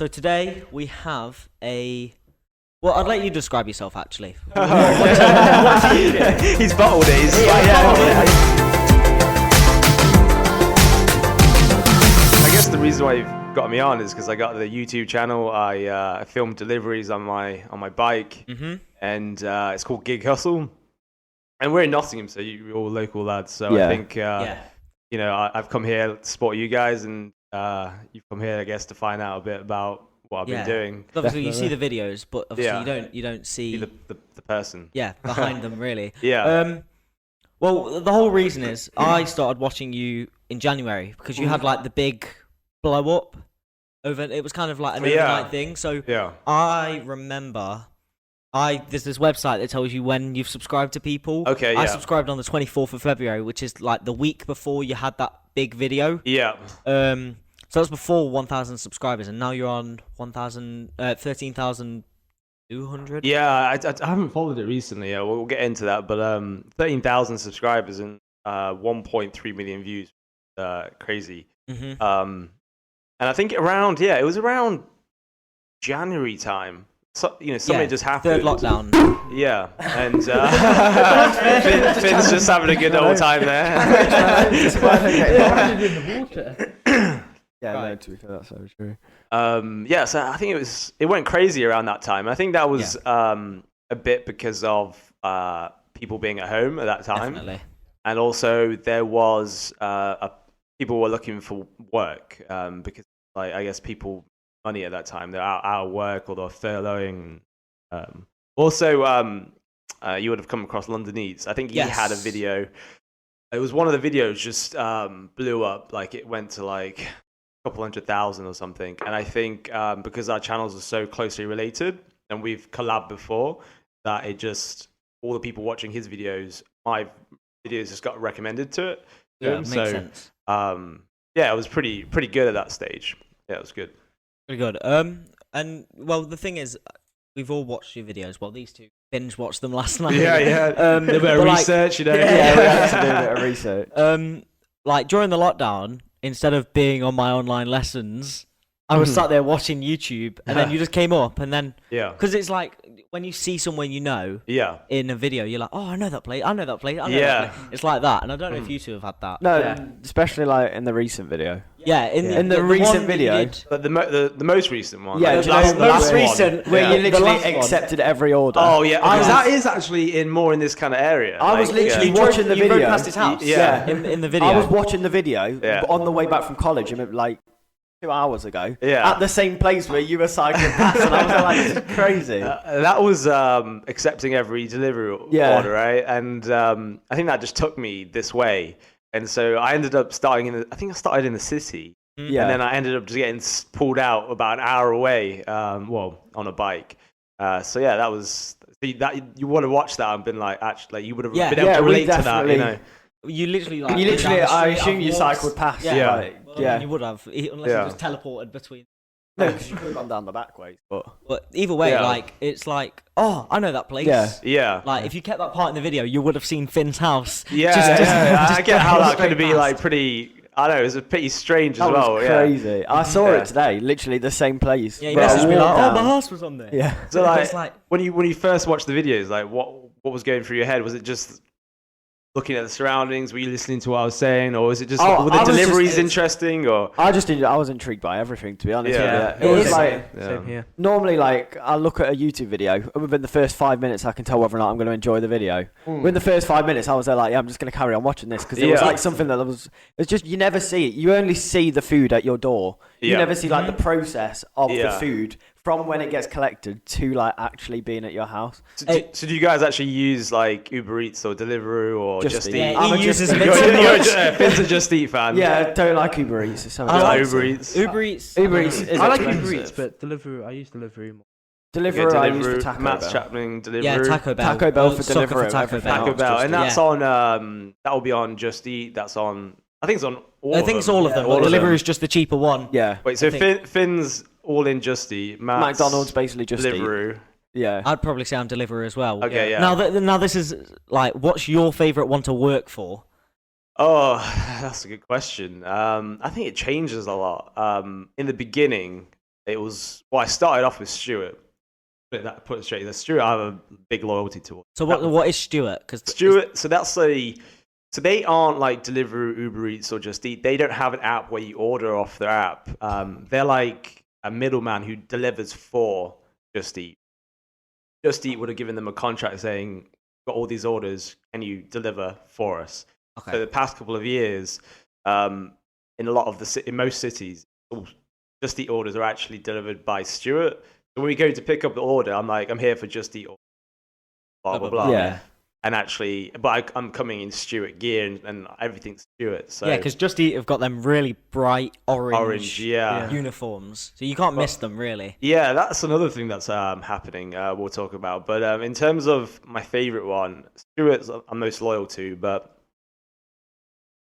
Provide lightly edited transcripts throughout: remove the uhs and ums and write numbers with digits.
So today we have a. Well, I'd let you describe yourself actually. He's bottled it. I guess the reason why you've got me on is because I got the YouTube channel. I filmed deliveries on my bike, and it's called Gig Hustle. And we're in Nottingham, so you're all local lads. So I think you know I've come here to support you guys, and you've come here, I guess, to find out a bit about what I've been doing. Obviously, you see the videos, but obviously you don't see the person. Yeah, behind them really. Well, the whole reason is I started watching you in January because you had like the big blow up over. It was kind of like an overnight thing. So I remember. There's this website that tells you when you've subscribed to people. Okay, I subscribed on the 24th of February, which is like the week before you had that big video. Yeah. So that's before 1,000 subscribers, and now you're on 13,200. Yeah, I haven't followed it recently. Yeah, we'll get into that. But 13,000 subscribers and 1.3 million views. Crazy. And I think it was around January time. So, something just happened. Third lockdown. Yeah, and Finn's just having a good old time there. No, to be fair, that's so true. So I think it went crazy around that time. I think that was a bit because of people being at home at that time. Definitely. And also there was people were looking for work because I guess people money at that time. They're out of work or they're furloughing. Also, you would have come across London Eats. I think he had a video. It was one of the videos just blew up. Like it went to like a couple 100,000 or something. And I think because our channels are so closely related and we've collabed before, that it just all the people watching his videos, my videos just got recommended to it. Yeah, makes sense. It was pretty good at that stage. Yeah, it was good. Pretty good. And well, the thing is, we've all watched your videos. Well, these two binge watched them last night. A bit of research, we had to do a bit of research. Like during the lockdown, instead of being on my online lessons, I was sat there watching YouTube, and then you just came up, and then because it's like when you see someone you know in a video, you're like, oh, I know that place, I know that place, I know that place. It's like that, and I don't know if you two have had that. No, especially like in the recent video. Yeah, in the recent video. But the most recent one. Yeah, the last recent one, where you literally accepted every order. Oh yeah, because that is actually more in this kind of area. I was literally watching the video. You rode past his house. Yeah. In the video. I was watching the video on the way back from college, like 2 hours ago, at the same place where you were cycling past, and I was like, this is crazy. That was accepting every delivery order, right? And I think that just took me this way. And so I ended up starting I started in the city. And then I ended up just getting pulled out about an hour away, on a bike. That was... you would have watched that and been like, actually, you would have been able to relate to that, you know? You literally, I assume you cycled past. You would have, unless you just teleported between. No, because you could have gone down the back way. But either way, it's like, oh, I know that place. Yeah. Like, if you kept that part in the video, you would have seen Finn's house. I get how that could be like pretty. I know, it was pretty strange as well. That was crazy. I saw it today, literally the same place. Yeah, you messaged me like, oh, my house was on there. Yeah. So like when you first watched the videos, like what was going through your head? Was it just looking at the surroundings? Were you listening to what I was saying, or was it just were the deliveries interesting? Or I was intrigued by everything, to be honest. Yeah, it was like same here. Normally, like I look at a YouTube video, and within the first 5 minutes, I can tell whether or not I'm going to enjoy the video. Within the first 5 minutes, I was there like, I'm just going to carry on watching this because it was like something that was. It's just you never see it. You only see the food at your door. You never see like the process of the food. From when it gets collected to like actually being at your house. So do you guys actually use like Uber Eats or Deliveroo or Just Eat? Yeah, he uses Finn's a Just Eat fan. Yeah, I don't like Uber Eats. I like Uber Eats. Uber Eats. Uber Eats is I like expensive. Uber Eats, but Deliveroo, I use Deliveroo more. Deliveroo, I use for Taco Matt's Bell. Chapman, Deliveroo. Yeah, Taco Bell. Taco Bell for Sucker Deliveroo. Taco Bell, and that's on. That will be on Just Eat. That's on. I think it's on. I think it's all of them. But Deliveroo is just the cheaper one. Yeah. Wait, so Finn's all in Just Eat. McDonald's basically Just Deliveroo. Eat. Yeah. I'd probably say I'm Deliveroo as well. Okay, yeah. Now this is like, what's your favourite one to work for? Oh, that's a good question. I think it changes a lot. In the beginning, it was. Well, I started off with Stuart. Put it straight. Stuart, I have a big loyalty to. So what is Stuart? Because Stuart, so that's so they aren't like Deliveroo, Uber Eats, or Just Eat. They don't have an app where you order off their app. They're like a middleman who delivers for Just Eat. Just Eat would have given them a contract saying, "Got all these orders, can you deliver for us?" Okay. So the past couple of years, in a lot of in most cities, Just Eat orders are actually delivered by Stuart. So when we go to pick up the order, I'm like, I'm here for Just Eat. Blah blah blah. Yeah. And actually, but I'm coming in Stuart gear and everything's Stuart. So yeah, because Just Eat have got them really bright orange uniforms, so you can't miss them really. Yeah, that's another thing that's happening. We'll talk about. But in terms of my favorite one, Stuart's I'm most loyal to, but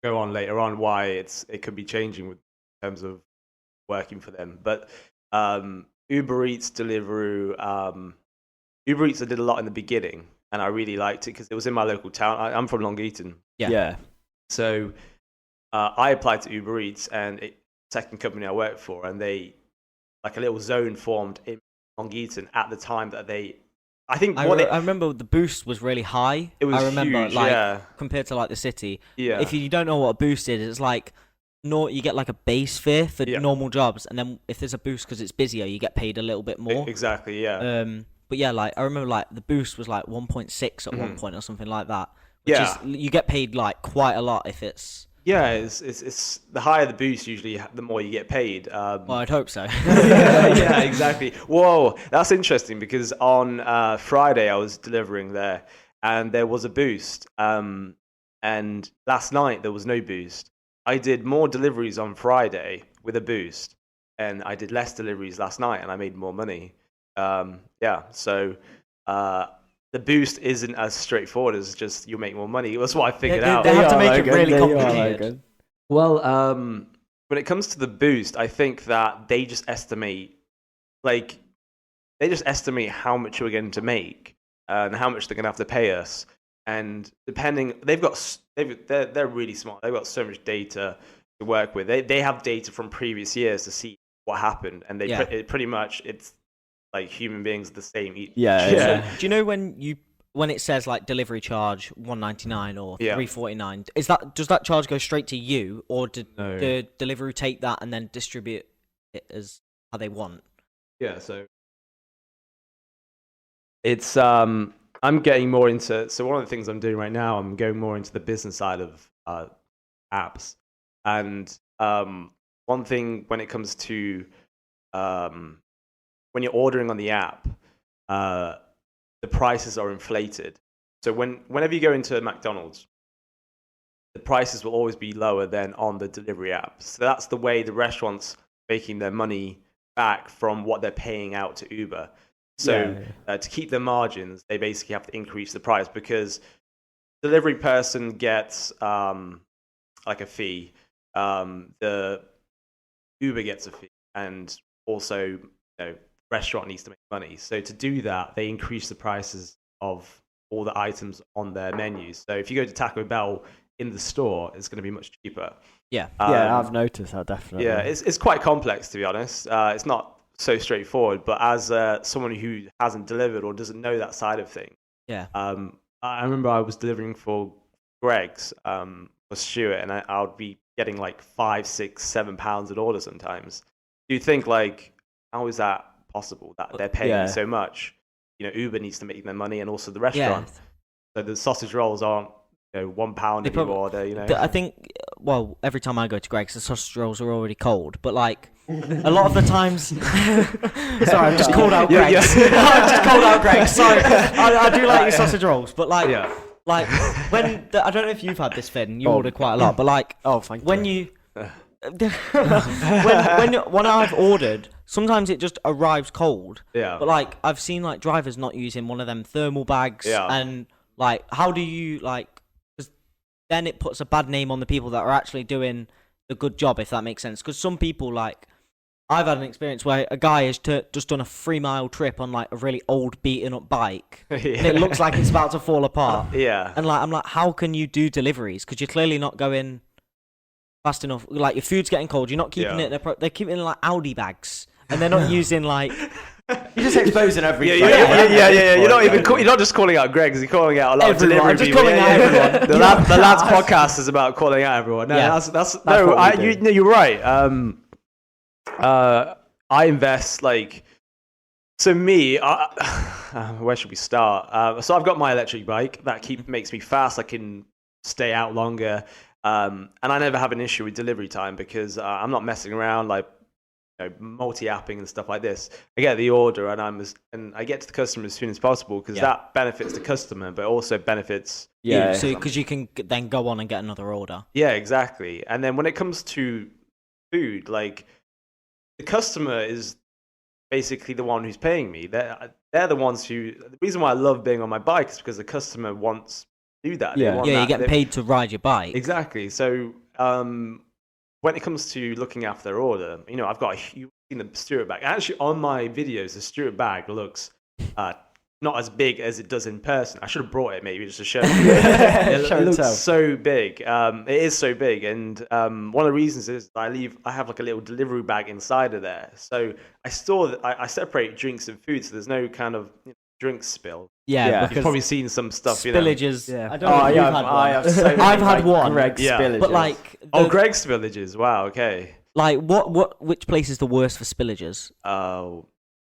go on later on why it could be changing in terms of working for them. But Uber Eats, Deliveroo, Uber Eats I did a lot in the beginning. And I really liked it because it was in my local town. I'm from Long Eaton. Yeah. So I applied to Uber Eats, and second company I worked for, and they like a little zone formed in Long Eaton at the time that they. I think I remember the boost was really high. It was huge, compared to like the city. Yeah. If you don't know what a boost is, it's like you get like a base fare for normal jobs, and then if there's a boost because it's busier, you get paid a little bit more. Exactly. Yeah. But yeah, like I remember, like the boost was like 1.6 at one point or something like that. Which is, you get paid like quite a lot if it's. Yeah, it's the higher the boost, usually the more you get paid. Well, I'd hope so. yeah, exactly. Whoa, that's interesting because on Friday I was delivering there, and there was a boost. And last night there was no boost. I did more deliveries on Friday with a boost, and I did less deliveries last night, and I made more money. So the boost isn't as straightforward as just you make more money. That's what I figured out. They have to make it really complicated. Well, when it comes to the boost, I think that they just estimate, how much we're going to make and how much they're going to have to pay us. And depending, they're really smart. They've got so much data to work with. They have data from previous years to see what happened, and pretty much it's. Like human beings, the same. Yeah. Do you know when it says like delivery charge $1.99 or $3.49? Does that charge go straight to you, or did the Deliveroo take that and then distribute it as how they want? Yeah. So it's I'm getting more into. So one of the things I'm doing right now, I'm going more into the business side of apps, and one thing when it comes to when you're ordering on the app, the prices are inflated. So whenever you go into McDonald's, the prices will always be lower than on the delivery app. So that's the way the restaurants making their money back from what they're paying out to Uber. So to keep their margins, they basically have to increase the price because the delivery person gets like a fee. The Uber gets a fee, and also restaurant needs to make money. So to do that, they increase the prices of all the items on their menus. So if you go to Taco Bell in the store, it's going to be much cheaper. Yeah. I've noticed that, definitely. Yeah, it's quite complex, to be honest. It's not so straightforward, but as someone who hasn't delivered or doesn't know that side of things, I remember I was delivering for Greg's, for Stuart, and I would be getting like £5, £6, £7 an order sometimes. Do you think how is that possible that they're paying so much? Uber needs to make their money, and also the restaurant. So the sausage rolls aren't £1 anymore. I think every time I go to Greg's, the sausage rolls are already cold. But a lot of the times, sorry, I've just called out Greg's. I've just called out Greg's. Sorry, I do like your sausage rolls, but when I don't know if you've had this, Finn. You order quite a lot, but thank when you. when I've ordered, sometimes it just arrives cold. Yeah. But I've seen drivers not using one of them thermal bags, and how do you because then it puts a bad name on the people that are actually doing the good job, if that makes sense. Because some people I've had an experience where a guy has just done a 3-mile trip on a really old beaten up bike, and it looks like it's about to fall apart. And I'm like, how can you do deliveries? Because you're clearly not going fast enough. Your food's getting cold. You're not keeping it. They're keeping it in Audi bags, and they're not using like. You're just exposing everything. Yeah. You're not just calling out Greggs. You're calling out a lot of delivery people. Calling out everyone. The lads podcast is about calling out everyone. No, that's you're right. I invest like. So me, where should we start? So I've got my electric bike that makes me fast. I can stay out longer, and I never have an issue with delivery time because I'm not messing around like. Multi-apping and stuff like this. I get the order and I get to the customer as soon as possible because that benefits the customer, but also benefits you. So because you can then go on and get another order. Yeah, exactly. And then when it comes to food, like the customer is basically the one who's paying me. They're the ones who. The reason why I love being on my bike is because the customer wants to do that. Yeah, you get paid to ride your bike. Exactly. So. When it comes to looking after their order, I've got you've seen the Stuart bag. Actually, on my videos, the Stuart bag looks not as big as it does in person. I should have brought it maybe just to show you. It looks so big. It is so big, and one of the reasons is I have like a little delivery bag inside of there. So I separate drinks and food, so there's no kind of drink spill. Yeah, you've probably seen some stuff. Spillages. Yeah. I don't know if you've had one. I've had one. Greggs spillages. But like. Greggs spillages. Wow. Okay. Like which place is the worst for spillages?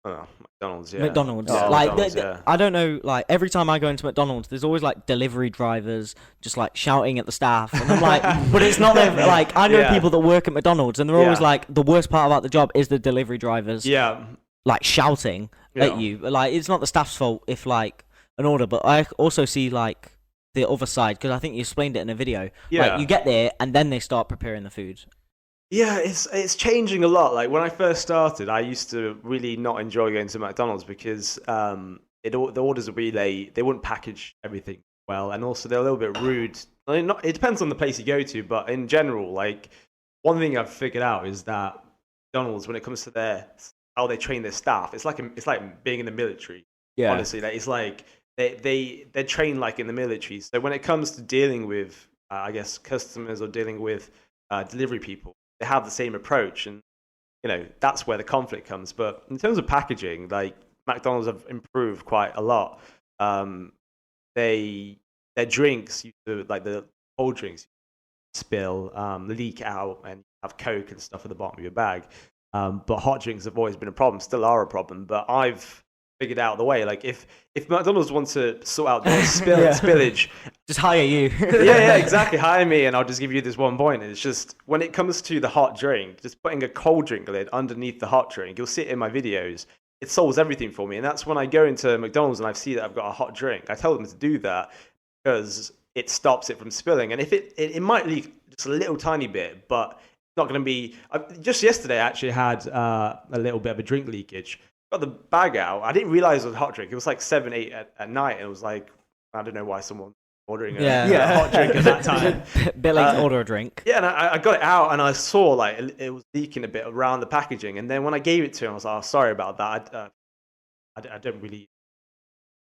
McDonald's. Yeah. McDonald's. Yeah, like McDonald's, I don't know. Like every time I go into McDonald's, there's always like delivery drivers just like shouting at the staff, and I'm like, but it's not like I know people that work at McDonald's, and they're always like the worst part about the job is the delivery drivers. Yeah. Like shouting at you. Like it's not the staff's fault if like an order, but I also see like the other side because I think you explained it in a video. Yeah. Like you get there and then they start preparing the food. Yeah, it's changing a lot. Like when I first started, I used to really not enjoy going to McDonald's because the orders would be late. They wouldn't package everything well, and also they're a little bit rude. I mean, it depends on the place you go to, but in general, like one thing I've figured out is that McDonald's, when it comes to how they train their staff, it's like being in the military. Yeah. Honestly, it's like they're trained like in the military. So when it comes to dealing with, I guess, customers or dealing with delivery people, they have the same approach, and that's where the conflict comes. But in terms of packaging, like McDonald's have improved quite a lot. Their drinks used to, like the cold drinks, spill, leak out, and have Coke and stuff at the bottom of your bag. But hot drinks have always been a problem, still are a problem. But I've figured out the way. Like if McDonald's wants to sort out the spillage, just hire you. yeah, exactly. Hire me, and I'll just give you this one point. And it's just when it comes to the hot drink, just putting a cold drink lid underneath the hot drink. You'll see it in my videos. It solves everything for me, and that's when I go into McDonald's and I see that I've got a hot drink. I tell them to do that because it stops it from spilling. And if it might leak just a little tiny bit, but not going to be. Just yesterday, I actually had a little bit of a drink leakage. Got the bag out. I didn't realize it was a hot drink. It was like 7, 8 at night, and it was like I don't know why someone ordering a hot drink at that time. Bit late to order a drink. Yeah, and I got it out, and I saw like it was leaking a bit around the packaging. And then when I gave it to him, I was like, "Oh, sorry about that. I don't really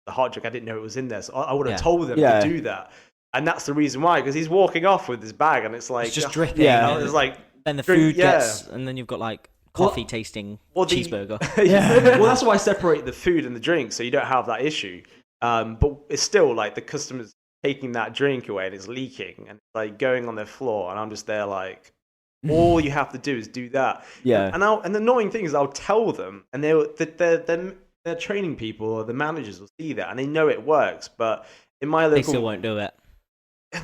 the hot drink. I didn't know it was in there, so I would have told them to do that." And that's the reason why, because he's walking off with his bag, and it's like it's just dripping. Yeah, it's like then the food gets, and then you've got like coffee tasting cheeseburger. Well, that's why I separate the food and the drink, so you don't have that issue. But it's still like the customer's taking that drink away and it's leaking and it's like going on their floor, and I'm just there like, all you have to do is do that. Yeah. And the annoying thing is I'll tell them, and they're training people or the managers will see that and they know it works, but in my local, they still won't do it.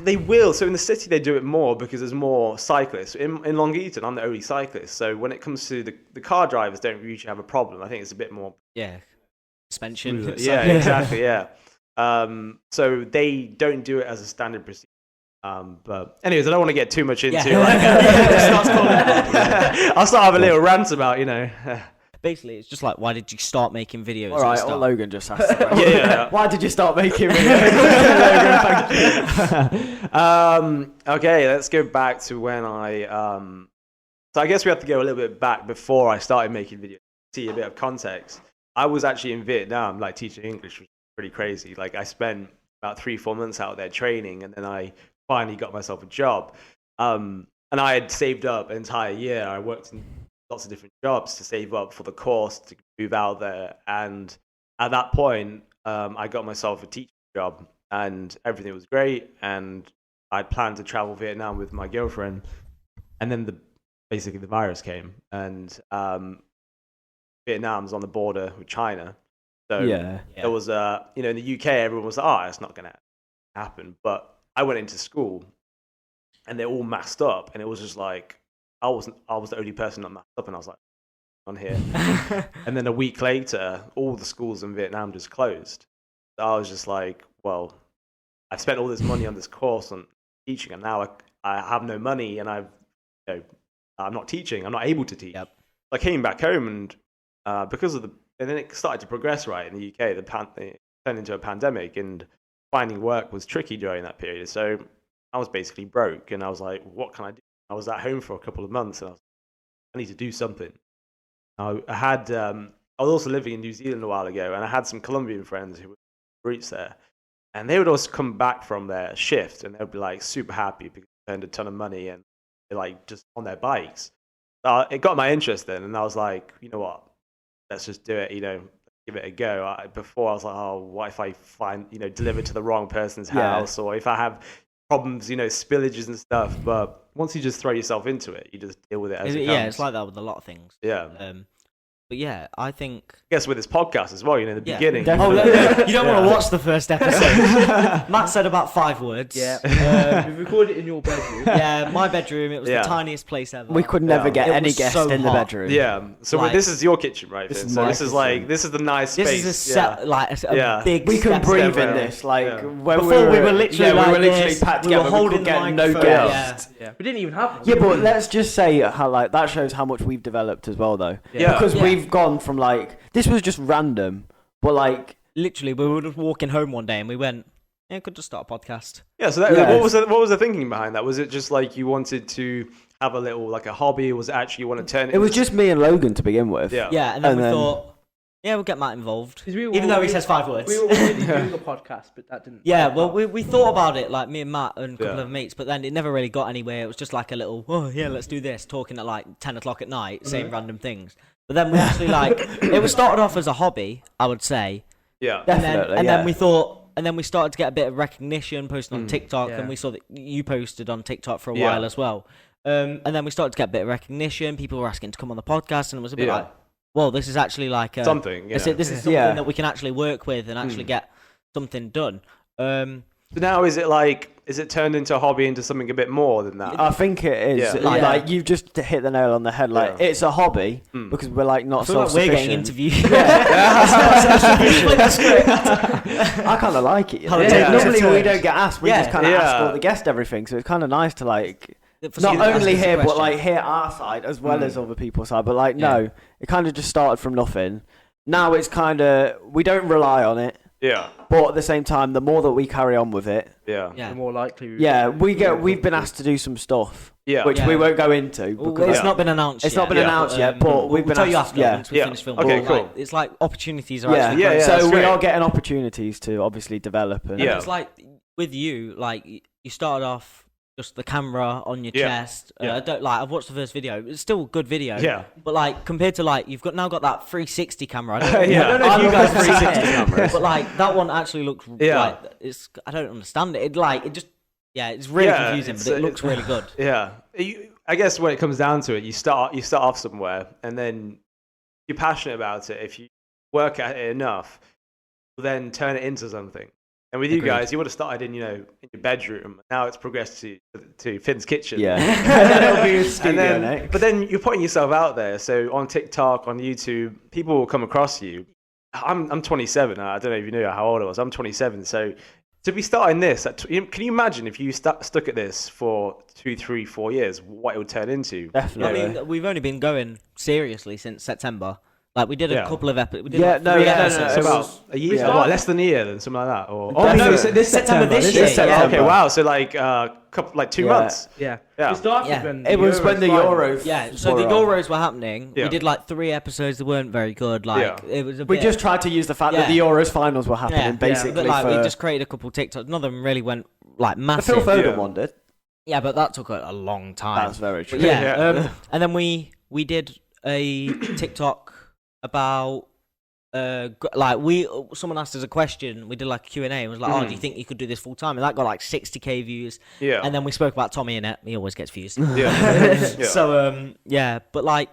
They will. So in the city, they do it more because there's more cyclists. In Long Eaton, I'm the only cyclist. So when it comes to the car drivers, don't usually have a problem. I think it's a bit more. Yeah. Suspension. Yeah, exactly. Yeah. So they don't do it as a standard procedure. But anyways, I don't want to get too much into I'll start having a little rant about, Basically, it's just like, why did you start making videos? All right, or Logan just asked. Why did you start making videos? Okay, let's go back to when so I guess we have to go a little bit back before I started making videos to see a bit of context. I was actually in Vietnam, like teaching English, which was pretty crazy. Like I spent about 3-4 months out there training, and then I finally got myself a job. And I had saved up an entire year. I worked in lots of different jobs to save up for the course to move out there. And at that point, I got myself a teaching job, and everything was great. And I'd planned to travel Vietnam with my girlfriend, and then basically the virus came, and Vietnam's on the border with China. So there was in the UK, everyone was like, oh, it's not going to happen. But I went into school, and they're all masked up, and it was just like I was the only person not masked up, and I was like, on here. And then a week later, all the schools in Vietnam just closed. So I was just like, well, I've spent all this money on this course on teaching, and now I have no money, and I'm not teaching. I'm not able to teach. I came back home, and because of and then it started to progress right in the UK. It turned into a pandemic, and finding work was tricky during that period. So I was basically broke, and I was like, what can I do? I was at home for a couple of months, and I need to do something. I was also living in New Zealand a while ago, and I had some Colombian friends who were roots there, and they would always come back from their shift, and they'd be like super happy because they earned a ton of money, and they're like just on their bikes. So it got my interest then, and I was like, you know what, let's just do it, give it a go. Before I was like, oh, what if I deliver to the wrong person's house, or if I have problems, spillages and stuff. But once you just throw yourself into it, you just deal with it as it comes. Yeah, it's like that with a lot of things. Yeah. But yeah, I think. I guess with this podcast as well, in the beginning. You don't want to watch the first episode. Matt said about 5 words. Yeah. We recorded it in your bedroom. Yeah, my bedroom. It was the tiniest place ever. We could never get any guest in the bedroom. Yeah. So this is your kitchen, right? This is the nice space. This is a big. We can breathe in this. Before we were literally packed together. We could get no guests. Yeah. We didn't even have one. Yeah, but let's just say how that shows how much we've developed as well, though. Yeah. Because we've gone from this was just random, but literally we were just walking home one day and we went, yeah, could just start a podcast. Yeah. So what was the thinking behind that? Was it just like you wanted to have a little a hobby? Or was it actually you want to turn it? It was just me and Logan to begin with. Yeah. Yeah, and then we thought, yeah, we'll get Matt involved. Even though he says 5 words. We were already doing a podcast, but that didn't. Yeah, well, we thought about it, me and Matt and a couple of mates, but then it never really got anywhere. It was just like a little, let's do this, talking at 10 o'clock at night, saying random things. But then we actually it was started off as a hobby, I would say. Yeah, definitely. And then we thought, and then we started to get a bit of recognition, posting on TikTok, and we saw that you posted on TikTok for a while as well. And then we started to get a bit of recognition. People were asking to come on the podcast, and it was a bit well, this is actually something. Yeah. This is something that we can actually work with and actually get something done. So now is it turned into a hobby, into something a bit more than that? I think it is. Yeah. You just hit the nail on the head. It's a hobby because we're not self-sufficient. We're getting interviewed. I kind of like it. Normally we don't get asked. We just kind of ask all the guests everything. So it's kind of nice to not only hear, but hear our side as well as other people's side. But no, it kind of just started from nothing. Now it's kind of, we don't rely on it. Yeah. But at the same time, the more that we carry on with it, the more likely. We've been asked to do some stuff. Yeah. Which we won't go into. Because it's not been announced. It's not been announced yet, but we've been tell you asked. after once we finish filming. Okay, cool. It's opportunities are actually. So we are getting opportunities to obviously develop. And it's with you, you started off just the camera on your chest. I've watched the first video. It's still a good video. Yeah. But compared to you've now got that 360 camera. I don't know if you guys 360 cameras. But that one actually looks it's. I don't understand it. It's really confusing, but it looks really good. Yeah. I guess when it comes down to it, you start off somewhere, and then you're passionate about it. If you work at it enough, then turn it into something. And with you guys, you would have started in your bedroom. Now it's progressed to Finn's kitchen. Yeah. And then it'll be a studio next. But then you're putting yourself out there. So on TikTok, on YouTube, people will come across you. I'm 27. I don't know if you knew how old I was. I'm 27. So to be starting this, can you imagine if you stuck at this for 2, 3, 4 years, what it would turn into? Definitely. I mean, we've only been going seriously since September. We did a couple of episodes. No, about a year, less than a year, then something like that. Or this September this year. Okay, wow. So 2 months. Yeah. We started when it was when the Euros. Yeah. So the Euros were happening. We did 3 episodes that weren't very good. It was. We just tried to use the fact that the Euros finals were happening, basically. But we just created a couple of TikToks. None of them really went massive. The Phil Foden one did. Yeah, but that took a long time. That's very true. And then we did a TikTok about someone asked us a question. We did like a Q&A and was like, "Oh, do you think you could do this full time?" And that got like 60k views. Yeah. And then we spoke about Tommy Innit. He always gets views. Yeah. So but like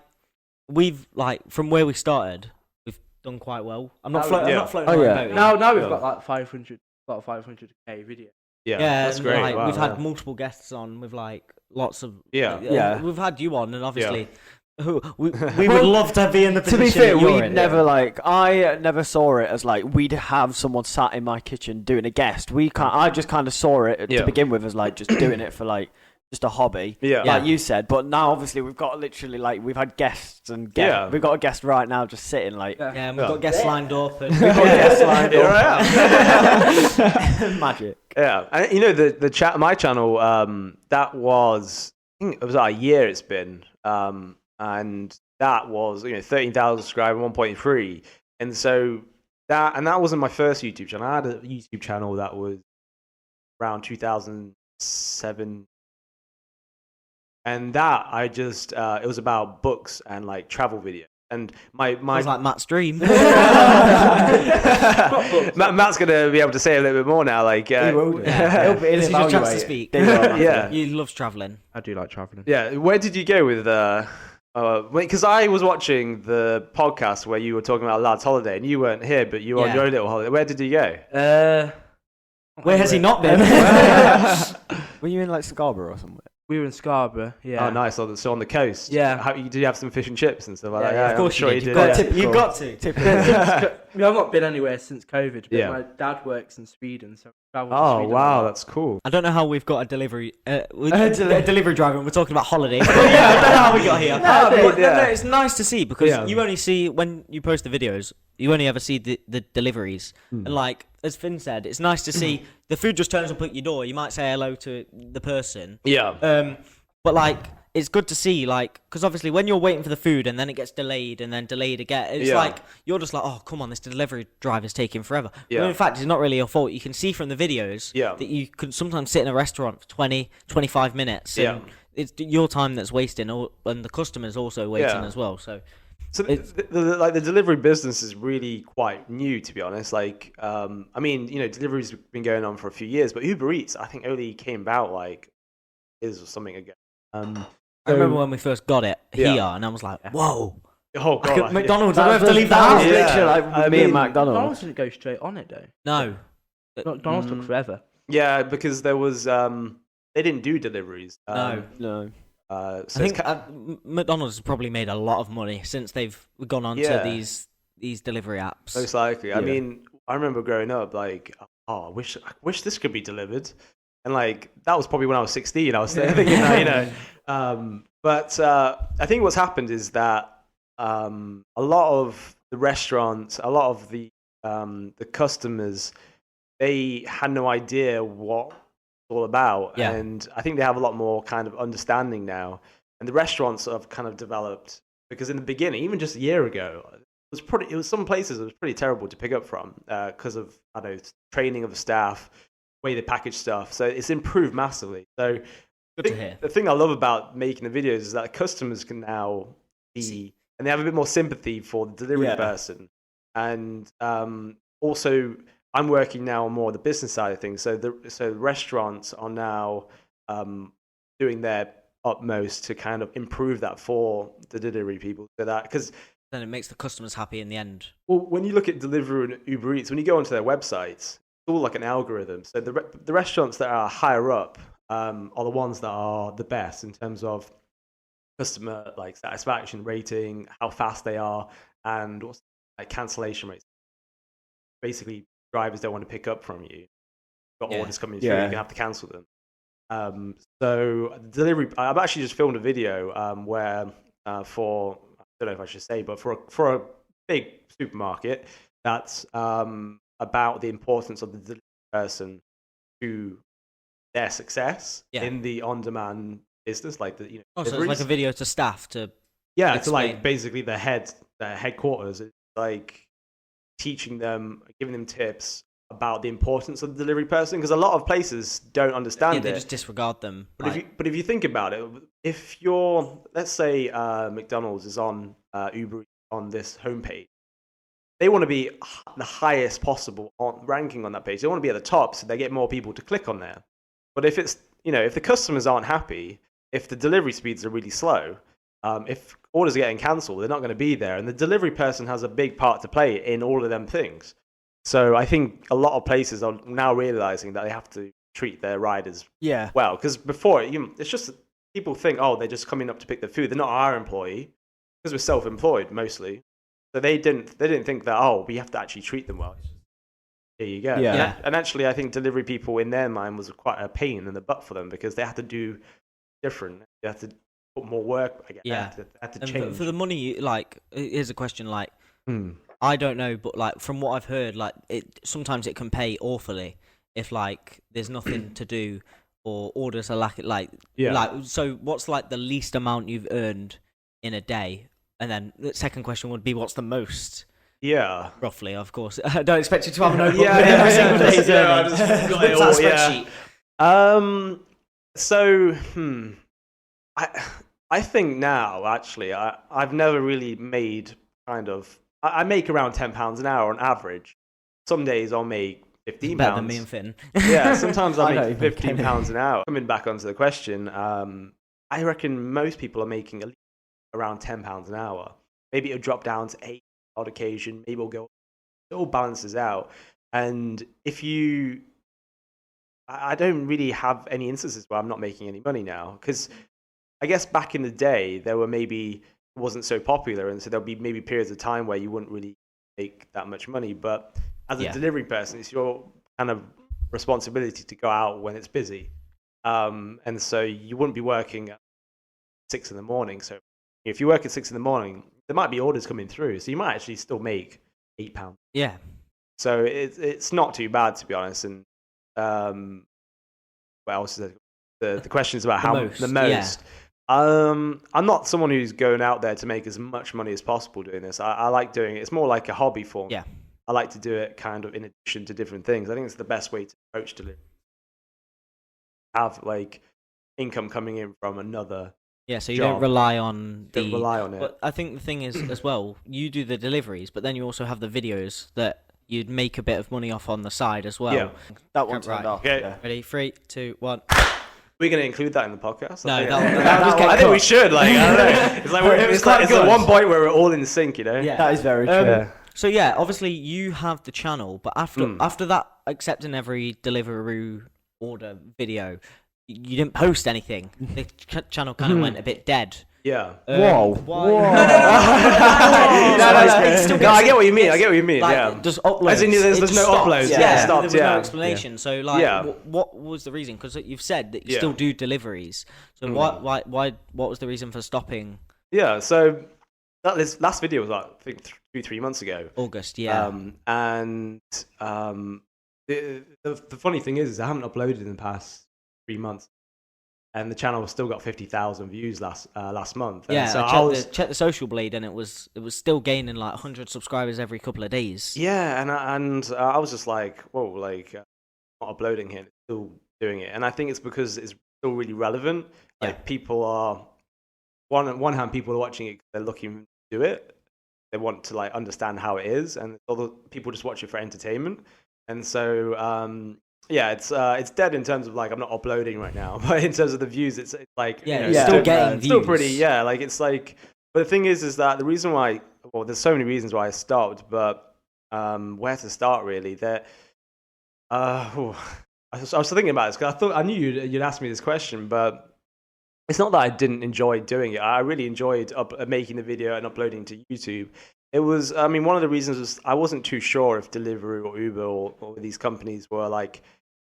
we've like from where we started, we've done quite well. I'm not floating. Oh yeah. Now we've got like 500k video. Yeah, that's and, great. Like, wow, we've had multiple guests on with like lots of We've had you on, and obviously. We would love to be in the position. To be fair, I never saw it as like we'd have someone sat in my kitchen doing a guest. I just kind of saw it to begin with as like just doing it for like just a hobby, like you said. But now obviously we've got literally like we've had guests and we've got a guest right now just sitting like and we've got guests lined up and we've got guests lined up. Magic. Yeah, and you know the chat, my channel, that was I think it was like a year it's been. And that was 13,000 subscribers, 1.3, and so that wasn't my first YouTube channel. I had a YouTube channel that was around 2007, and that I just it was about books and like travel videos. And my was like Matt's dream. Matt's gonna be able to say a little bit more now. Like, he will do. This is your chance to speak. He loves traveling. I do like traveling. Yeah, where did you go with because I was watching the podcast where you were talking about Lad's holiday, and you weren't here, but you were on your own little holiday. Where did you go? Where has he not been? Were you in like Scarborough or somewhere? We were in Scarborough, yeah. Oh, nice. So on the coast. Yeah. Did you have some fish and chips and stuff like that? Yeah, of course you did. You've got to. I've not been anywhere since COVID, but my dad works in Sweden, so I traveled to Sweden. Oh, wow, that's cool. I don't know how we've got a delivery delivery driver and we're talking about holidays. I don't know how we got here. No, it's nice to see because you only see, when you post the videos, you only ever see the deliveries. And like, as Finn said, it's nice to see the food just turns up at your door. You might say hello to the person. Yeah. But like, it's good to see, like, because obviously when you're waiting for the food and then it gets delayed and then delayed again, it's like, you're just like, oh, come on, this delivery driver's taking forever. Yeah. Well, in fact, it's not really your fault. You can see from the videos that you can sometimes sit in a restaurant for 20, 25 minutes. And it's your time that's wasting, and the customer's also waiting as well. So the delivery business is really quite new, to be honest. Like, I mean, delivery's been going on for a few years, but Uber Eats, I think, only came about like years or something ago. I remember when we first got it here, and I was like, whoa. Oh, God. McDonald's, I don't have to leave the house. Literally, like me and McDonald's. McDonald's didn't go straight on it, though. No. McDonald's took forever. Yeah, because there was, they didn't do deliveries. No. So I think McDonald's has probably made a lot of money since they've gone on to these delivery apps. Most likely. I mean, I remember growing up, like, I wish this could be delivered. And like that was probably when I was 16. I was thinking, But I think what's happened is that a lot of the restaurants, a lot of the customers, they had no idea what it's all about, and I think they have a lot more kind of understanding now. And the restaurants have kind of developed, because in the beginning, even just a year ago, it was some places it was pretty terrible to pick up from because of training of the staff, way they package stuff. So it's improved massively. So good to hear. The thing I love about making the videos is that customers can now see, and they have a bit more sympathy for the delivery person. And also, I'm working now on more the business side of things. So the restaurants are now doing their utmost to kind of improve that for the delivery people. So that, because then it makes the customers happy in the end. Well, when you look at Deliveroo and Uber Eats, when you go onto their websites, all like an algorithm. So the restaurants that are higher up are the ones that are the best in terms of customer like satisfaction rating, how fast they are, and what's like cancellation rates. Basically, drivers don't want to pick up from you. Got orders coming through, you're gonna have to cancel them. So delivery. I've actually just filmed a video where for, I don't know if I should say, but for a big supermarket that's about the importance of the delivery person to their success in the on-demand business, like the so it's like a video to staff to to like basically the headquarters. It's like teaching them, giving them tips about the importance of the delivery person, because a lot of places don't understand it. They just disregard them. But if you think about it, if you're, let's say McDonald's is on Uber on this homepage, they want to be the highest possible ranking on that page. They want to be at the top so they get more people to click on there. But if it's, if the customers aren't happy, if the delivery speeds are really slow, if orders are getting cancelled, they're not going to be there. And the delivery person has a big part to play in all of them things. So I think a lot of places are now realizing that they have to treat their riders well. Because before, it's just people think, they're just coming up to pick the food. They're not our employee because we're self-employed mostly. So they didn't think that, we have to actually treat them well. There you go. Yeah. And actually, I think delivery people in their mind was quite a pain in the butt for them because they had to do different. They had to put more work. I guess. Yeah. They had to and change. for the money, here's a question. I don't know, but from what I've heard, sometimes it can pay awfully if there's nothing to do or orders are lacking. So what's the least amount you've earned in a day? And then the second question would be, what's the most? Yeah. Roughly, of course. I don't expect you to have a notebook every single day's earnings. That spreadsheet. So, I think now, actually, I've never really made I make around £10 an hour on average. Some days I'll make £15. Better than me and Finn. Yeah, sometimes I make £15 an hour. Coming back onto the question, I reckon most people are making at least around £10 an hour. Maybe it'll drop down to 8 on occasion. Maybe it'll go. It all balances out. And I don't really have any instances where I'm not making any money now. Because I guess back in the day, there were maybe it wasn't so popular. And so there'll be maybe periods of time where you wouldn't really make that much money. But as a delivery person, it's your kind of responsibility to go out when it's busy. And so you wouldn't be working at 6 a.m. So if you work at 6 a.m, there might be orders coming through. So you might actually still make £8. Yeah. So it's not too bad, to be honest. And what else is there? The question is about the most. Yeah. I'm not someone who's going out there to make as much money as possible doing this. I like doing it. It's more like a hobby for me. Yeah. I like to do it kind of in addition to different things. I think it's the best way to approach delivery. Have income coming in from another. Yeah, so you job. don't rely on it. But I think the thing is as well, you do the deliveries, but then you also have the videos that you'd make a bit of money off on the side as well. Yeah. That one turned off. Okay. Yeah. Ready? 3, 2, 1. We're going to include that in the podcast. No, I think we should. I don't know. It's at one point where we're all in sync, Yeah, that is very true. So yeah, obviously you have the channel, but after that, accepting every Deliveroo order video, you didn't post anything. The channel kind of went a bit dead. Yeah. Whoa. I get what you mean. Yeah. Just uploads. As in, there's no uploads. Yeah. Stopped, there was no explanation. So what was the reason? Because you've said that you still do deliveries. So why? What was the reason for stopping? Yeah. So this last video was I think 2-3 months ago. August. Yeah. The funny thing is I haven't uploaded in the past 3 months. And the channel still got 50,000 views last month. And yeah, so I checked the Social Blade, and it was still gaining 100 subscribers every couple of days. Yeah, and I was just like, whoa, not uploading it, still doing it, and I think it's because it's still really relevant. People are on one hand, people are watching it, they're looking to do it, they want to understand how it is, and other people just watch it for entertainment, and so. Yeah, it's dead in terms of I'm not uploading right now, but in terms of the views, it's still getting views. Still pretty, but the thing is that the reason why, there's so many reasons why I stopped, but where to start really? I was thinking about this because I knew you'd ask me this question, but it's not that I didn't enjoy doing it. I really enjoyed making the video and uploading to YouTube. It was, one of the reasons was I wasn't too sure if Deliveroo or Uber or these companies were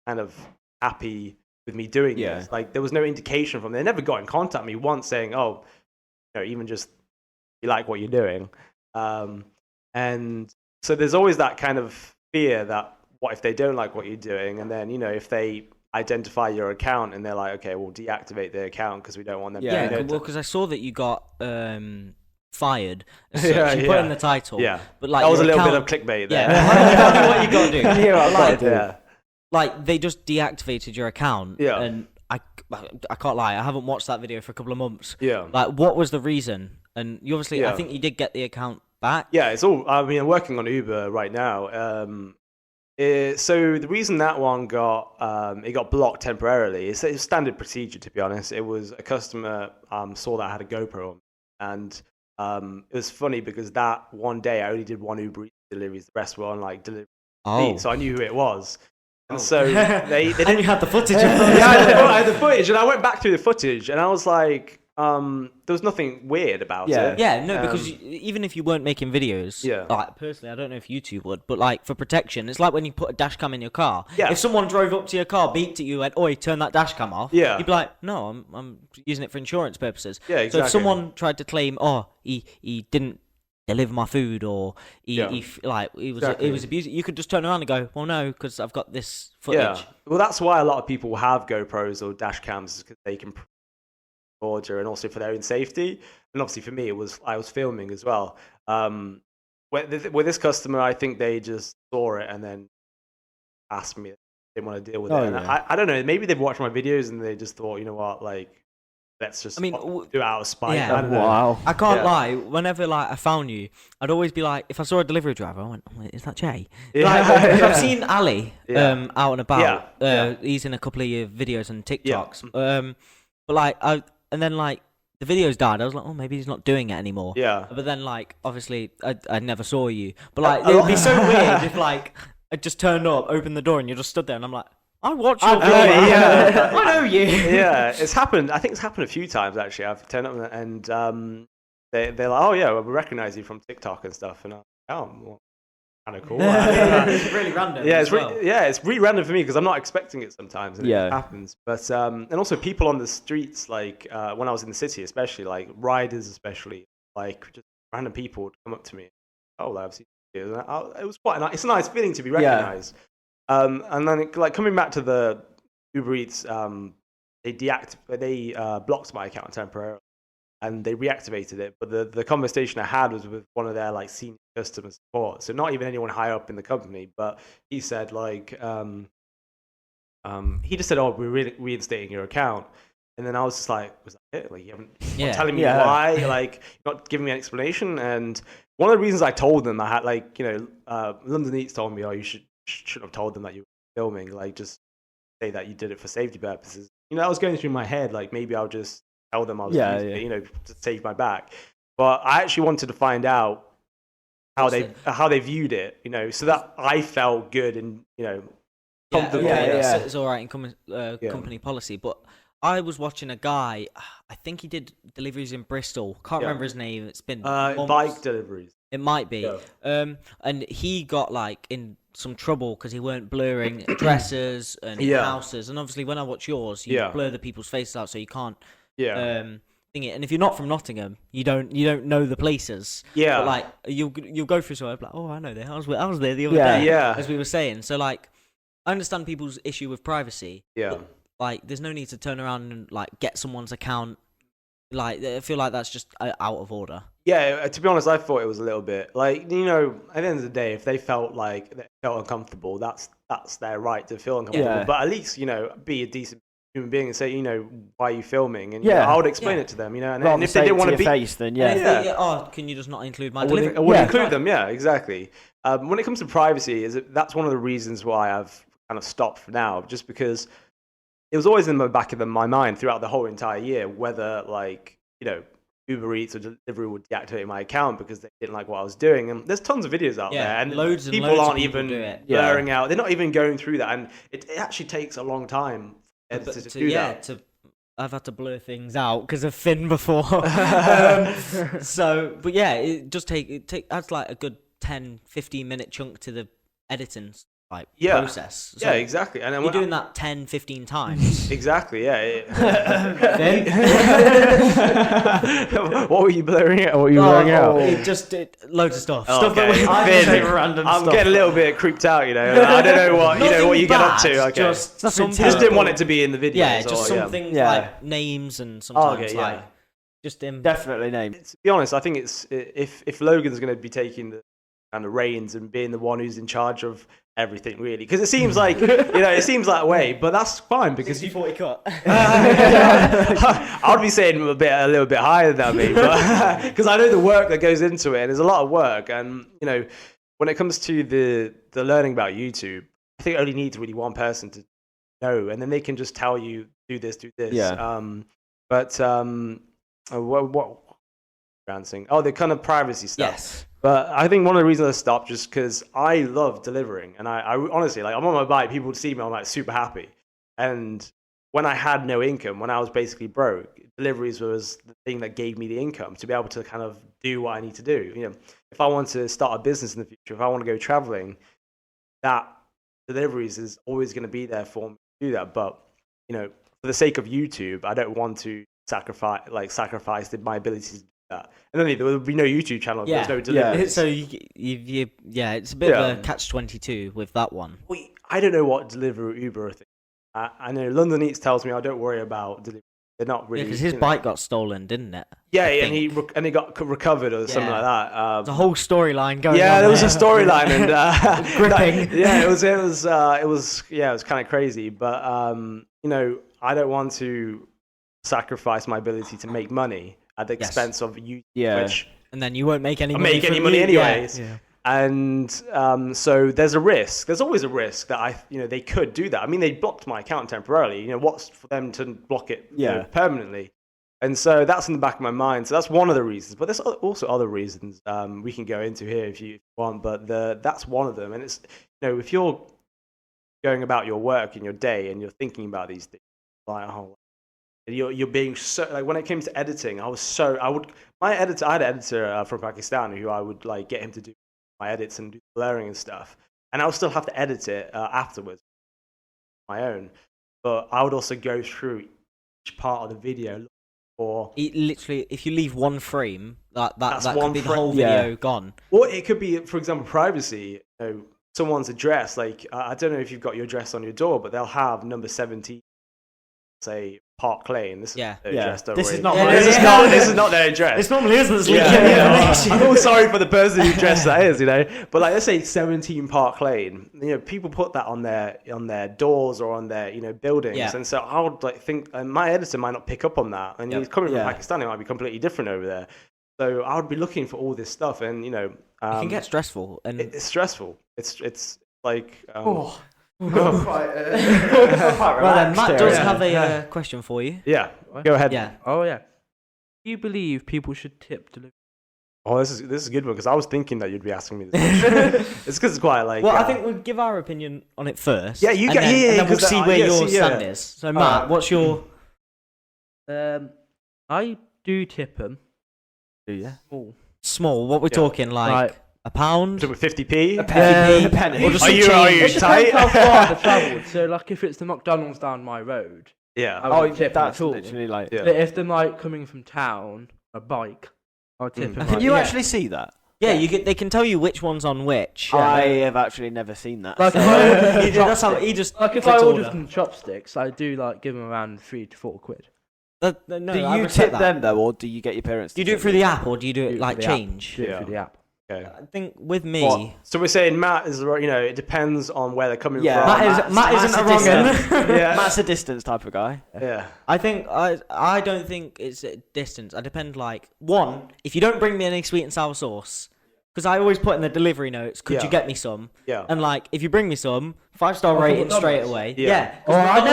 kind of happy with me doing this. There was no indication from them. They never got in contact with me once saying, even just you like what you're doing. And so there's always that kind of fear that what if they don't like what you're doing? And then, if they identify your account and they're like, okay, we'll deactivate their account because we don't want them to. Yeah, because I saw that you got fired. You put in the title. Yeah, but that was a little bit of clickbait there. Yeah, tell me what you got to do. Yeah, they just deactivated your account. Yeah, and I can't lie, I haven't watched that video for a couple of months. Yeah, what was the reason? and you obviously, I think you did get the account back. Yeah, it's all. I mean, I'm working on Uber right now. So the reason that one got it got blocked temporarily is it's standard procedure. To be honest, it was a customer saw that I had a GoPro on, and it was funny because that one day I only did one Uber Eats deliveries. The rest were on like delivery. So I knew who it was. And so they didn't. And you had the footage. I had the footage, and I went back through the footage, and I was like, there was nothing weird about it. Yeah, no, because even if you weren't making videos, like personally, I don't know if YouTube would, but like for protection, it's like when you put a dash cam in your car. Yeah. If someone drove up to your car, beeped at you, and "Oi, turn that dash cam off," you'd be like, "No, I'm using it for insurance purposes." Yeah, exactly. So if someone tried to claim, he didn't deliver my food, or he was abusing, you could just turn around and go, well, no, because I've got this footage. Yeah. Well, that's why a lot of people have GoPros or dash cams, because they can order, and also for their own safety. And obviously for me, I was filming as well. With this customer, I think they just saw it and then asked me if they didn't want to deal with it. And I don't know, maybe they've watched my videos and they just thought, you know what, like, let's just do it out of spite. Yeah. I don't know. I can't lie. Whenever like I found you, I'd always be like, if I saw a delivery driver, I went, oh, "Is that Jay?" Like, I've seen Ali out and about. He's in a couple of your videos and TikToks. But like, and then like the videos died. I was like, oh, maybe he's not doing it anymore. Yeah. But then like, obviously, I never saw you. But like, it would be so weird if like I just turned up, opened the door, and you just stood there, and I'm like, I watch your vlog. I know you. Yeah, it's happened. I think it's happened a few times actually. I've turned up and they're like, "Oh yeah, we recognize you from TikTok and stuff." And I'm like, "Oh, well, kind of cool." It's really random. Yeah, it's really random for me because I'm not expecting it sometimes, and it happens. But and also people on the streets, like when I was in the city, especially like riders, especially like just random people would come up to me. Oh, I've seen you. It was quite it's a nice feeling to be recognized. And then like coming back to the Uber Eats, they blocked my account temporarily, and they reactivated it. But the conversation I had was with one of their like senior customer support, so not even anyone higher up in the company. But he said like, he just said, "Oh, we're reinstating your account." And then I was just like, "Was that it? Like, you haven't not telling me why? Like, not giving me an explanation?" And one of the reasons I told them, I had like, London Eats told me, "Oh, you shouldn't have told them that you were filming, like just say that you did it for safety purposes." I was going through my head like maybe I'll just tell them I was using it, to save my back. But I actually wanted to find out how they viewed it, so that I felt good and comfortable. It's all right in company policy. But I was watching a guy, I think he did deliveries in Bristol, can't remember his name, it's been bike deliveries. It might be. And he got like in some trouble because he weren't blurring addresses and houses. And obviously, when I watch yours, you blur the people's faces out so you can't thing it. And if you're not from Nottingham, you don't know the places. Yeah. But like you'll go through somewhere like, oh, I know there. I was there the other day. As we were saying. So like, I understand people's issue with privacy. Yeah. But, like, there's no need to turn around and like get someone's account. Like, I feel like that's just out of order. Yeah, to be honest, I thought it was a little bit like, at the end of the day, if they felt uncomfortable, that's their right to feel uncomfortable. Yeah. But at least, be a decent human being and say, why are you filming? And I would explain it to them, and if they didn't want to be face, then can you just not include my delivery? I wouldn't include them. Yeah, exactly. When it comes to privacy, that's one of the reasons why I've kind of stopped for now, just because it was always in the back of my mind throughout the whole entire year whether Uber Eats or delivery would deactivate my account because they didn't like what I was doing. And there's tons of videos out there, and people aren't even blurring out. They're not even going through that, and it actually takes a long time to do that. I've had to blur things out because of Finn before. But yeah, it does adds like a good 10-15 minute chunk to the editing process. So exactly. And you're doing that 10-15 times. Exactly, What were you blurring out? It just loads of stuff. Stuff that I'm getting a little bit creeped out, I don't know what you get up to. Okay. Just didn't want it to be in the video. Yeah, just something like names and sometimes just him. Definitely names. To be honest, I think it's if Logan's going to be taking the kind of reins and being the one who's in charge of everything, really. Because it seems like, it seems that way, but that's fine because 60-40 cut. I would be saying a little bit higher than that, maybe, because I know the work that goes into it, and there's a lot of work. And when it comes to the learning about YouTube, I think it only needs really one person to know, and then they can just tell you do this. Yeah. What dancing? Oh, the kind of privacy stuff. Yes. But I think one of the reasons I stopped just because I love delivering, and I honestly, like, I'm on my bike, people would see me, I'm like super happy. And when I had no income, when I was basically broke, deliveries was the thing that gave me the income to be able to kind of do what I need to do. If I want to start a business in the future, if I want to go traveling, that deliveries is always going to be there for me to do that. But for the sake of YouTube, I don't want to sacrifice my ability to do that. And then there would be no YouTube channel. Yeah. There's no delivery. So it's a bit of a catch-22 with that one. I don't know what Deliveroo, Uber are thinking. I know London Eats tells me I don't worry about delivery. They're not really. Because his bike got stolen, didn't it? Yeah, and he got recovered or something like that. There's a whole storyline going on. Yeah, there was a storyline and gripping. It was kind of crazy. But I don't want to sacrifice my ability to make money at the expense of YouTube. Yeah. And then you won't make any money. Make any money anyways. Yeah. And so there's a risk. There's always a risk that they could do that. I mean, they blocked my account temporarily. What's for them to block it permanently? And so that's in the back of my mind. So that's one of the reasons. But there's also other reasons we can go into here if you want. But that's one of them. And it's if you're going about your work in your day and you're thinking about these things, like you're being so, like, when it came to editing, I had an editor from Pakistan who I would like get him to do my edits and do blurring and stuff, and I would still have to edit it afterwards my own, but I would also go through each part of the video or literally, if you leave one frame, that could be the whole video gone. Or it could be, for example, privacy. Someone's address, like I don't know if you've got your address on your door, but they'll have number 17, say Park Lane. This is their address. This is not their address. It's normally isn't. Information. I'm all sorry for the person whose address that is, But like, let's say 17 Park Lane. People put that on their doors or on their buildings, and so I would think, and my editor might not pick up on that. And he's coming from Pakistan, it might be completely different over there. So I would be looking for all this stuff, and it can get stressful, and it's stressful. It's like. Well then, Matt does have a question for you. Yeah, go ahead. Yeah. Oh yeah. Do you believe people should tip delivery? Oh, this is a good one because I was thinking that you'd be asking me this question. It's because it's quite like. Well, I think we'll give our opinion on it first. Yeah, you get. And then we'll see where your stand is. So, Matt, what's your? I do tip them. Do you? Small. What we're talking like. A pound? 50p? A penny. Or just are you tight? It depends how far I've travelled. So, like, if it's the McDonald's down my road, I won't tip them that's at all. literally like. But if they're like coming from town, a bike, I'll tip them. Can you actually see that? Yeah, they can tell you which one's on which. I have actually never seen that. Like, if I order that's how he just. Like, if I order from Chopsticks, I do like give them around £3 to £4. No, do you tip them though, or do you get your parents? Do you do it through the app, or do you do it like change? Do it through the app. Okay. I think with me. So we're saying Matt is, it depends on where they're coming from. Matt isn't a wrong one. Matt's a distance type of guy. Yeah. I think I don't think it's a distance. I depend one, if you don't bring me any sweet and sour sauce, because I always put in the delivery notes, could you get me some? Yeah. And if you bring me some, 5-star rating straight away. Yeah. I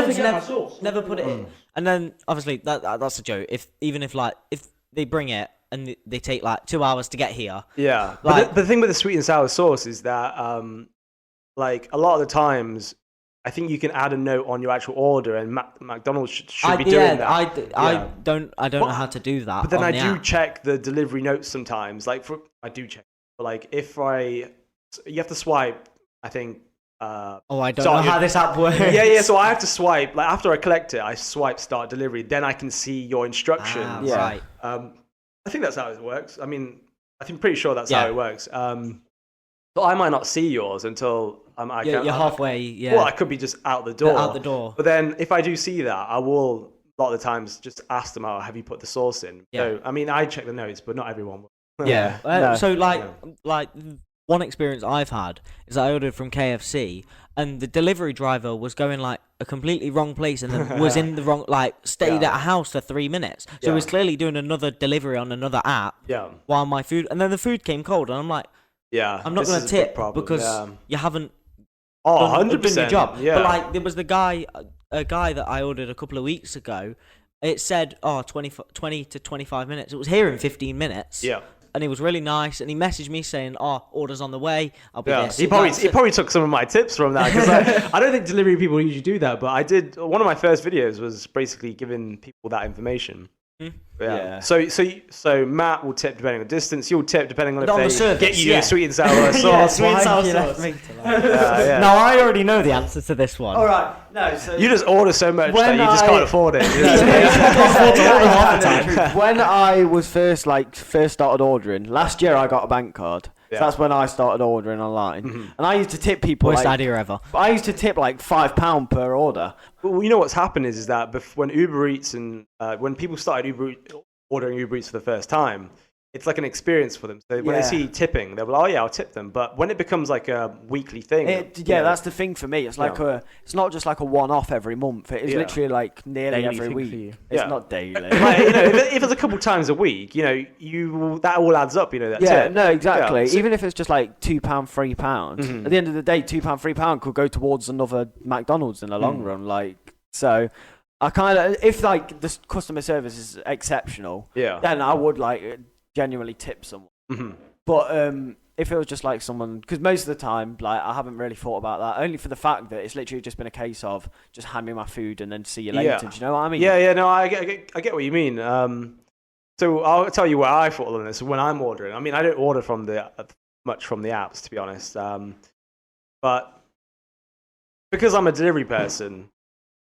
never put it in. And then obviously that's a joke. If they bring it and they take 2 hours to get here. Yeah. But the thing with the sweet and sour sauce is that a lot of the times I think you can add a note on your actual order, and McDonald's should be doing that. I don't know how to do that. But then I do check the delivery notes sometimes. I do check. But you have to swipe, I think. I don't know how this app works. Yeah. So I have to swipe. After I collect it, I swipe start delivery. Then I can see your instructions. Right. I think that's how it works. I mean, I'm pretty sure that's how it works. But I might not see yours until you're halfway. Yeah. Well, I could be just out the door. Out the door. But then if I do see that, I will a lot of the times just ask them, "Oh, have you put the sauce in?" Yeah. So I mean, I check the notes, but not everyone will. Yeah. So one experience I've had is I ordered from KFC and the delivery driver was going like a completely wrong place and then was in the wrong, like stayed at a house for 3 minutes. So he was clearly doing another delivery on another app while my food, and then the food came cold and I'm like, I'm not going to tip because you haven't done your job. But like there was a guy that I ordered a couple of weeks ago. It said 20 to 25 minutes. It was here in 15 minutes. And he was really nice, and he messaged me saying, order's on the way, I'll be there. He probably took some of my tips from that, because I don't think delivery people usually do that, but I did. One of my first videos was basically giving people that information. So Matt will tip depending on distance. You'll tip depending on if they get you sweet and sour sauce. Sweet and sour sauce. No, I already know the answer to this one. All right. No, so you just order so much that you just can't afford it. When I was first started ordering last year, I got a bank card. So that's when I started ordering online, and I used to tip people. Worst idea ever. I used to tip like £5 per order. Well, you know what's happened is that when Uber Eats and when people started ordering Uber Eats for the first time, it's like an experience for them. So when they see tipping, they're like, "Oh yeah, I'll tip them." But when it becomes like a weekly thing, that's the thing for me. It's like it's not just like a one-off every month. It is literally like nearly daily every week. It's not daily. Like, if it's a couple times a week, that all adds up. That tip. No, exactly. Yeah. Even if it's just like £2, £3, at the end of the day, £2, £3 could go towards another McDonald's in the long run. Like so. I kind of, if like the customer service is exceptional, then I would like genuinely tip someone. But if it was just like someone, because most of the time, like I haven't really thought about that. Only for the fact that it's literally just been a case of just hand me my food and then see you later. Do you know what I mean? No, I get what you mean. So I'll tell you what I thought on this when I'm ordering. I mean, I don't order much from the apps, to be honest. But because I'm a delivery person,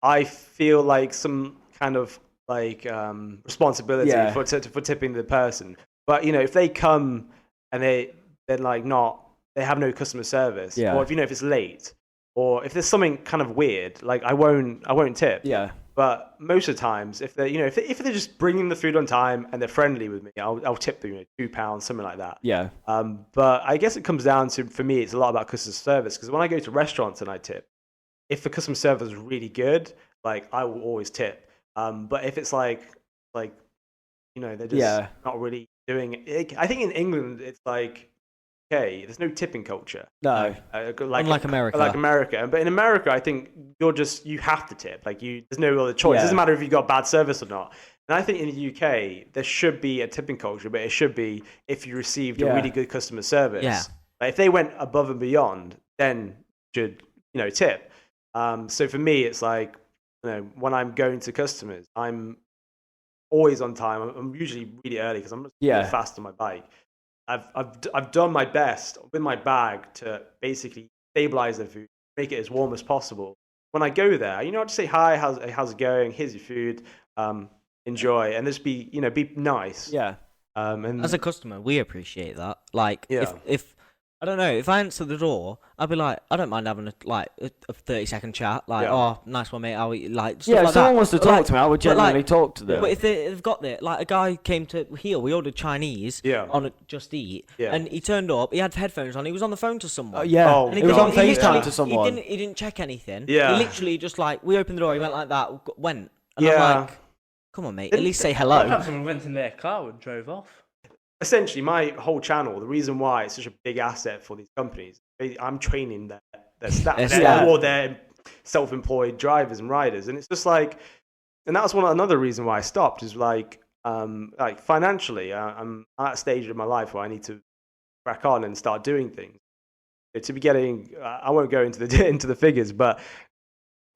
I feel like some kind of like responsibility for tipping the person. But if they come and they have no customer service, or if it's late, or if there's something kind of weird, like I won't tip. But most of the times, if they if they're just bringing the food on time and they're friendly with me, I'll tip them £2, something like that. But I guess it comes down to, for me, it's a lot about customer service, because when I go to restaurants and I tip, if the customer service is really good, like I will always tip. But if it's like they're just not really doing it. I think in England it's like, okay, there's no tipping culture. No, unlike America. Like America, but in America, I think you have to tip. Like there's no other choice. It doesn't matter if you got bad service or not. And I think in the UK there should be a tipping culture, but it should be if you received a really good customer service. Like if they went above and beyond, then you should tip. So for me, it's like, when I'm going to customers, I'm always on time. I'm usually really early because I'm really fast on my bike. I've done my best with my bag to basically stabilize the food, make it as warm as possible. When I go there, I just say hi, how's it going? Here's your food. Enjoy, and just be nice. And as a customer, we appreciate that. Like if I don't know, if I answer the door, I'd be like, I don't mind having a 30-second chat. Like, nice one, mate. I'll eat, like, stuff like if someone that. wants to talk to me, I would genuinely talk to them. But if they've got there, like a guy came to here, we ordered Chinese on a Just Eat, and he turned up, he had headphones on, he was on the phone to someone. He was on FaceTime to someone. He didn't check anything. He literally just we opened the door, he went like that, went. And I'm like, come on, mate, at least say hello. Someone went in their car and drove off. Essentially, my whole channel, the reason why it's such a big asset for these companies, I'm training their staff, or their self-employed drivers and riders, and it's just like, and that was another reason why I stopped, is like financially, I'm at a stage of my life where I need to crack on and start doing things. To be getting, I won't go into the figures, but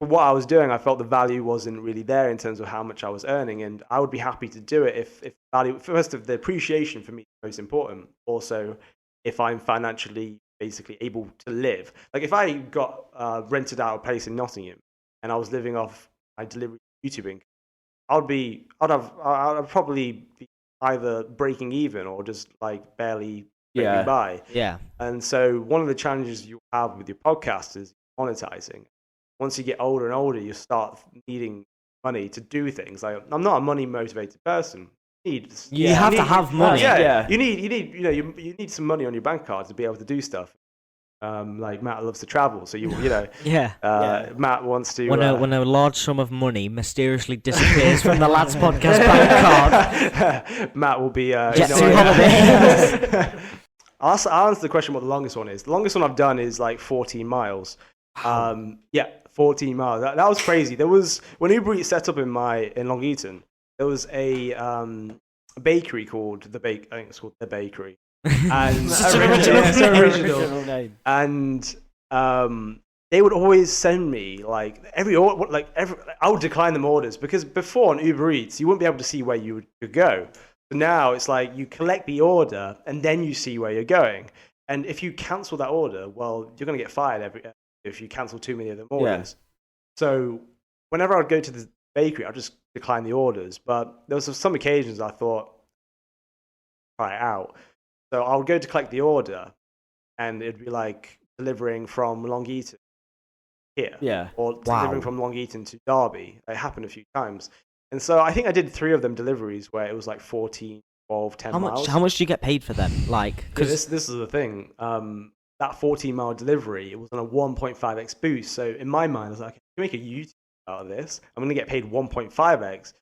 for what I was doing, I felt the value wasn't really there in terms of how much I was earning, and I would be happy to do it if value, first of the appreciation for me is most important. Also, if I'm financially basically able to live. Like if I got rented out a place in Nottingham and I was living off my delivery YouTube income, I'd probably be either breaking even or just like barely breaking by. And so one of the challenges you have with your podcast is monetizing. Once you get older and older, you start needing money to do things. Like I'm not a money motivated person. You have to have money. You need some money on your bank card to be able to do stuff. Like Matt loves to travel, so Matt wants to. When a large sum of money mysteriously disappears from the Lads Podcast bank card, Matt will be. Jet to holiday. I'll answer the question what the longest one is. The longest one I've done is like 14 miles. 14 miles. That was crazy. There was when Uber Eats set up in Long Eaton. There was a bakery called I think it's called The Bakery. And original name. And they would always send me I would decline them orders because before on Uber Eats you wouldn't be able to see where you would go. But now it's like you collect the order and then you see where you're going. And if you cancel that order, well, you're going to get fired if you cancel too many of them orders. Yeah. So whenever I'd go to the bakery, I'd just decline the orders. But there was some occasions I thought, try it out. So I would go to collect the order, and it'd be like delivering from Long Eaton here, or delivering from Long Eaton to Derby. It happened a few times, and so I think I did 3 of them deliveries where it was like 14, 12, 10 miles. How much do you get paid for them? Because this is the thing. That 14-mile delivery, it was on a 1.5x boost. So in my mind, I was like, I can make a YouTube out of this. I'm going to get paid 1.5x.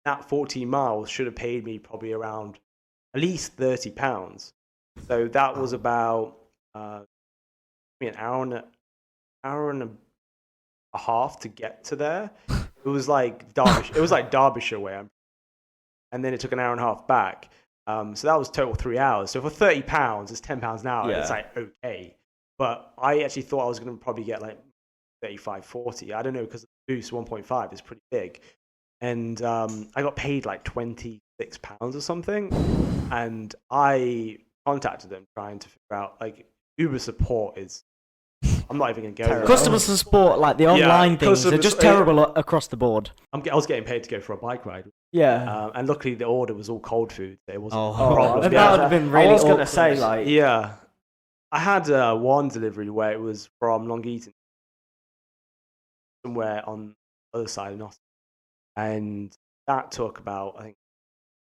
That 14 miles should have paid me probably around at least £30. So that was about an hour and a half to get to there. It was like Derbyshire. It was like Derbyshire way, and then it took an hour and a half back. So that was total 3 hours. So for £30, it's £10 an hour. Yeah. It's like okay, but I actually thought I was going to probably get like 35, 40. I don't know because the boost 1.5 is pretty big, and I got paid like £26 or something, and I contacted them trying to figure out like Uber support is. I'm not even going to go there. Customer support, like the online things, are just terrible across the board. I was getting paid to go for a bike ride. Yeah. And luckily the order was all cold food. It wasn't a problem. That would have been really awkward. I was going to say, like... Yeah. I had one delivery where it was from Long Eaton, somewhere on the other side of Nottingham. And that took about, I think,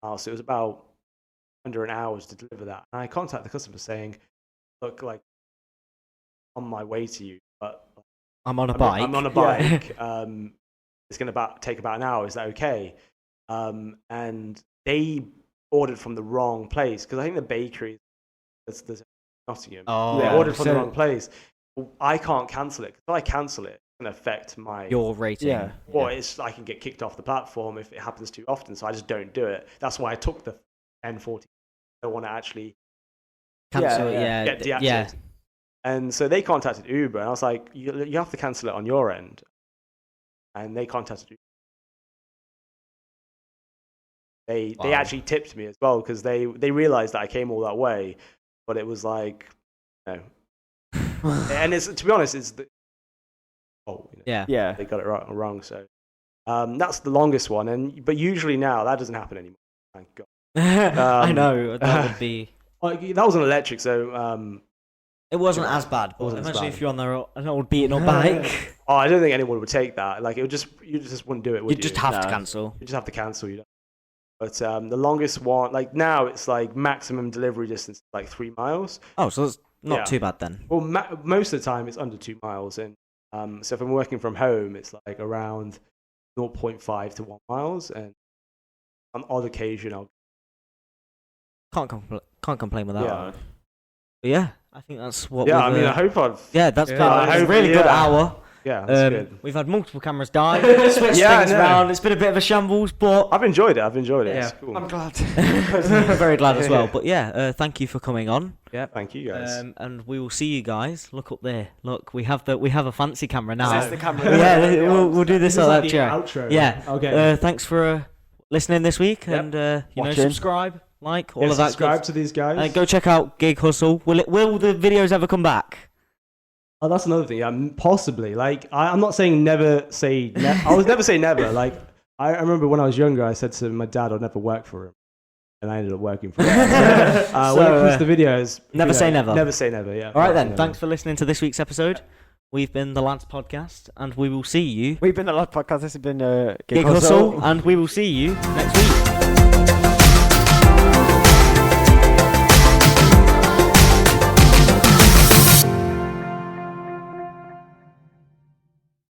so it was about under an hour to deliver that. And I contacted the customer saying, look, like, on my way to you, but I'm on a bike. I'm on a bike. Yeah. It's going to take about an hour. Is that okay? And they ordered from the wrong place because I think the bakery there's Nottingham. They ordered from the wrong place. Well, I can't cancel it because if I cancel it, it's going to affect your rating. Yeah. Well, I can get kicked off the platform if it happens too often. So I just don't do it. That's why I took the N40. I don't want to actually cancel it. Get deactivated. Yeah. And so they contacted Uber, and I was like, you have to cancel it on your end. And they contacted Uber. They actually tipped me as well, because they realized that I came all that way. But it was like, no. And to be honest, it's the... They got it wrong. So that's the longest one. But usually now, that doesn't happen anymore. Thank God. I know, that would be... That was an electric, so... It wasn't as bad, but imagine if you're on an old beaten up bike. I don't think anyone would take that. Like you just wouldn't do it. You'd just have to cancel. You just have to cancel. But the longest one, like now, it's like maximum delivery distance, like 3 miles. Oh, so it's not too bad then. Well, most of the time it's under 2 miles, and so if I'm working from home, it's like around 0.5 to 1 miles, and on odd occasion I'll can't complain with that. Yeah. But yeah. I think that's what. Yeah, I hope I've. Yeah, that's been a really good hour. Yeah, that's good. We've had multiple cameras die, switched things around. It's been a bit of a shambles, but I've enjoyed it. Yeah. It's cool. I'm glad. Very glad as well. But yeah, thank you for coming on. Yeah, thank you guys. And we will see you guys. Look up there. Look, we have a fancy camera now. Is this the camera? Yeah, we'll do this on that chair. Outro. Yeah. Okay. Thanks for listening this week, and subscribe. Like all of that. Subscribe to these guys. Go check out Gig Hustle. Will the videos ever come back? Oh, that's another thing. Possibly. Like I'm not saying never say. I would never say never. Like I remember when I was younger, I said to my dad I'd never work for him, and I ended up working for him. When it comes to videos, never say never. Never say never. Yeah. All right then. Thanks for listening to this week's episode. We've been the Lads Podcast, and we will see you. We've been the Lads Podcast. This has been Gig Hustle, and we will see you next week.